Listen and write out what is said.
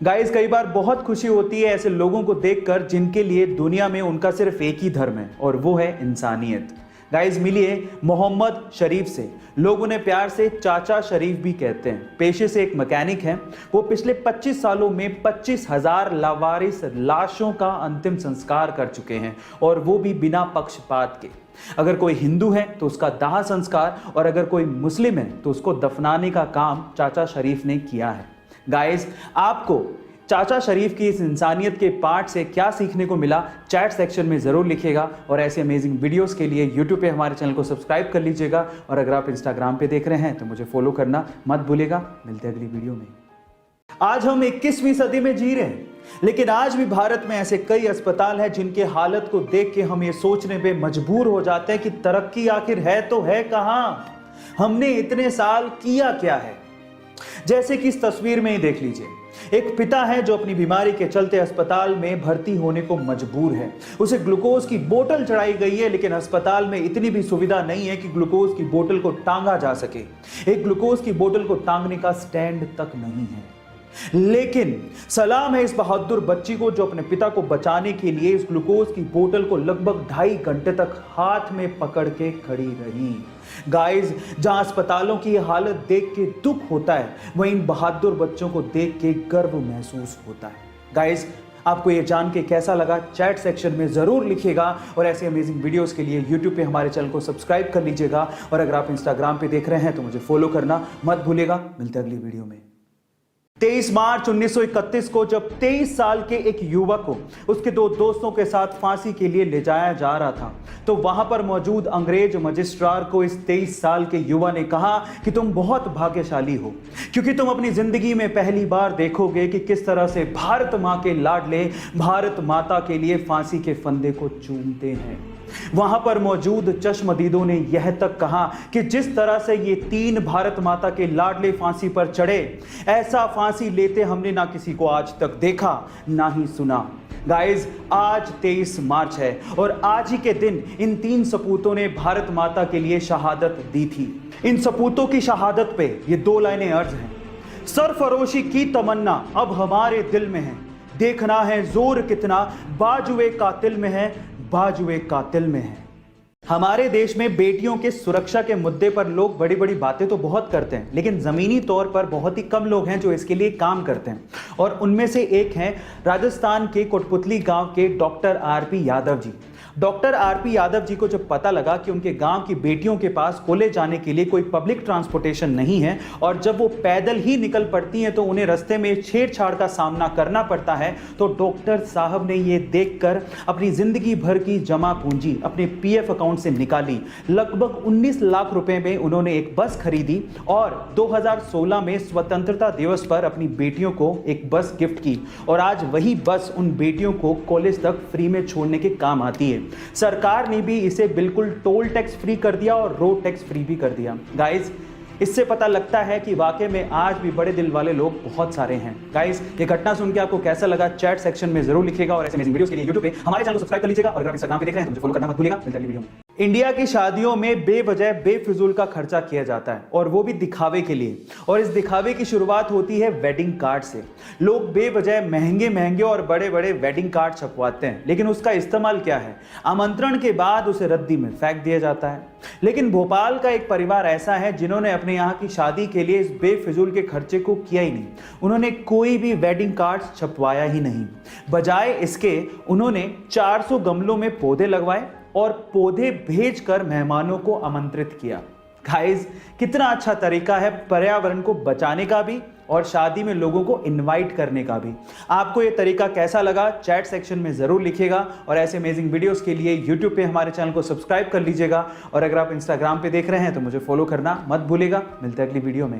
Guys, कई बार बहुत खुशी होती है ऐसे लोगों को देखकर जिनके लिए दुनिया में उनका सिर्फ एक ही धर्म है और वो है इंसानियत। गाइस, मिलिए मोहम्मद शरीफ से। लोग उन्हें प्यार से चाचा शरीफ भी कहते हैं। पेशे से एक मैकेनिक हैं। वो पिछले 25 सालों में 25,000 लावारिस लाशों का अंतिम संस्कार कर चुके हैं और वो भी बिना पक्षपात के। अगर कोई हिंदू है तो उसका दाह संस्कार और अगर कोई मुस्लिम है तो उसको दफनाने का काम चाचा शरीफ ने किया है। गाइस, आपको चाचा शरीफ की इस इंसानियत के पार्ट से क्या सीखने को मिला, चैट सेक्शन में जरूर लिखिएगा। और ऐसे अमेजिंग वीडियोस के लिए यूट्यूब पे हमारे चैनल को सब्सक्राइब कर लीजिएगा और अगर आप इंस्टाग्राम पे देख रहे हैं तो मुझे फॉलो करना मत भूलिएगा। मिलते हैं अगली वीडियो में। आज हम 21वीं सदी में जी रहे हैं, लेकिन आज भी भारत में ऐसे कई अस्पताल हैं जिनके हालत को देख के हम ये सोचने पे मजबूर हो जाते हैं कि तरक्की आखिर है तो है कहां, हमने इतने साल किया क्या है। जैसे कि इस तस्वीर में ही देख लीजिए, एक पिता है जो अपनी बीमारी के चलते अस्पताल में भर्ती होने को मजबूर है। उसे ग्लूकोज की बोतल चढ़ाई गई है, लेकिन अस्पताल में इतनी भी सुविधा नहीं है कि ग्लूकोज की बोतल को टांगा जा सके। एक ग्लूकोज की बोतल को टांगने का स्टैंड तक नहीं है। लेकिन सलाम है इस बहादुर बच्ची को जो अपने पिता को बचाने के लिए इस ग्लूकोज की बोतल को लगभग 2.5 घंटे तक हाथ में पकड़ के खड़ी रही। गाइस, जहां अस्पतालों की हालत देख के दुख होता है, वहीं इन बहादुर बच्चों को देख के गर्व महसूस होता है। गाइस, आपको ये जान के कैसा लगा, चैट सेक्शन में जरूर लिखिएगा और ऐसे अमेजिंग वीडियोस के लिए यूट्यूब पे हमारे चैनल को सब्सक्राइब कर लीजिएगा और अगर आप इंस्टाग्राम पे देख रहे हैं तो मुझे फॉलो करना मत भूलिएगा। मिलते हैं अगली वीडियो में। 23 मार्च 1931 को जब 23 साल के एक युवक को उसके 2 दोस्तों के साथ फांसी के लिए ले जाया जा रहा था, तो वहां पर मौजूद अंग्रेज मजिस्ट्रार को इस 23 साल के युवा ने कहा कि तुम बहुत भाग्यशाली हो, क्योंकि तुम अपनी जिंदगी में पहली बार देखोगे कि किस तरह से भारत मां के लाडले भारत माता के लिए फांसी के फंदे को चूमते हैं। वहां पर मौजूद चश्मदीदों ने यह तक कहा कि जिस तरह से ये 3 भारत माता के लाडले फांसी पर चढ़े, ऐसा फांसी लेते हमने ना किसी को आज तक देखा ना ही सुना। गाइस, आज 23 मार्च है और आज ही के दिन इन 3 सपूतों ने भारत माता के लिए शहादत दी थी। इन सपूतों की शहादत पे ये 2 लाइनें अर्ज हैं। सरफरोशी की तमन्ना अब हमारे दिल में है, देखना है जोर कितना बाजुए कातिल में है, बाजुए कातिल में है। हमारे देश में बेटियों के सुरक्षा के मुद्दे पर लोग बड़ी बड़ी बातें तो बहुत करते हैं, लेकिन जमीनी तौर पर बहुत ही कम लोग हैं जो इसके लिए काम करते हैं। और उनमें से एक हैं राजस्थान के कोटपुतली गांव के doctor RP Yadav ji. Doctor RP Yadav ji को जब पता लगा कि उनके गांव की बेटियों के पास कॉलेज जाने के लिए कोई पब्लिक ट्रांसपोर्टेशन नहीं है और जब वो पैदल ही निकल पड़ती हैं तो उन्हें रास्ते में छेड़छाड़ का सामना करना पड़ता है, तो डॉक्टर साहब ने ये देखकर अपनी जिंदगी भर की जमा पूंजी अपने पीएफ अकाउंट से निकाली। लगभग 19 लाख रुपए में उन्होंने एक बस खरीदी और 2016 में स्वतंत्रता दिवस पर अपनी बेटियों को एक बस गिफ्ट की और आज वही बस उन बेटियों को कॉलेज तक फ्री में छोड़ने के काम आती है। सरकार ने भी इसे बिल्कुल टोल टैक्स फ्री कर दिया और रोड टैक्स फ्री भी कर दिया। गाइस, इससे पता लगता है कि वाकई में आज भी बड़े दिल वाले लोग बहुत सारे हैं। गाइस, ये घटना सुन के आपको कैसा लगा, चैट सेक्शन में जरूर लिखिएगा और ऐसे अमेजिंग वीडियोस के लिए यूट्यूब पे हमारे चैनल को सब्सक्राइब कर लीजिएगा और अगर आप इंस्टाग्राम पे देख रहे हैं तो मुझे फॉलो करना मत भूलिएगा। मिलते हैं अगली वीडियो में। इंडिया की शादियों में बेवजह बेफिजूल का खर्चा किया जाता है और वो भी दिखावे के लिए, और इस दिखावे की शुरुआत होती है वेडिंग कार्ड से। लोग बेवजह महंगे महंगे और बड़े बड़े वेडिंग कार्ड छपवाते हैं, लेकिन उसका इस्तेमाल क्या है? आमंत्रण के बाद उसे रद्दी में फेंक दिया जाता है। लेकिन भोपाल का एक परिवार ऐसा है जिन्होंने अपने यहाँ की शादी के लिए इस बेफिजूल के खर्चे को किया ही नहीं। उन्होंने कोई भी वेडिंग कार्ड छपवाया ही नहीं। बजाय इसके उन्होंने 400 गमलों में पौधे लगवाए और पौधे भेजकर मेहमानों को आमंत्रित किया। गाइस, कितना अच्छा तरीका है पर्यावरण को बचाने का भी और शादी में लोगों को इनवाइट करने का भी। आपको ये तरीका कैसा लगा, चैट सेक्शन में जरूर लिखिएगा और ऐसे अमेजिंग वीडियोस के लिए यूट्यूब पे हमारे चैनल को सब्सक्राइब कर लीजिएगा और अगर आप इंस्टाग्राम पे देख रहे हैं तो मुझे फॉलो करना मत भूलिएगा। मिलते हैं अगली वीडियो में।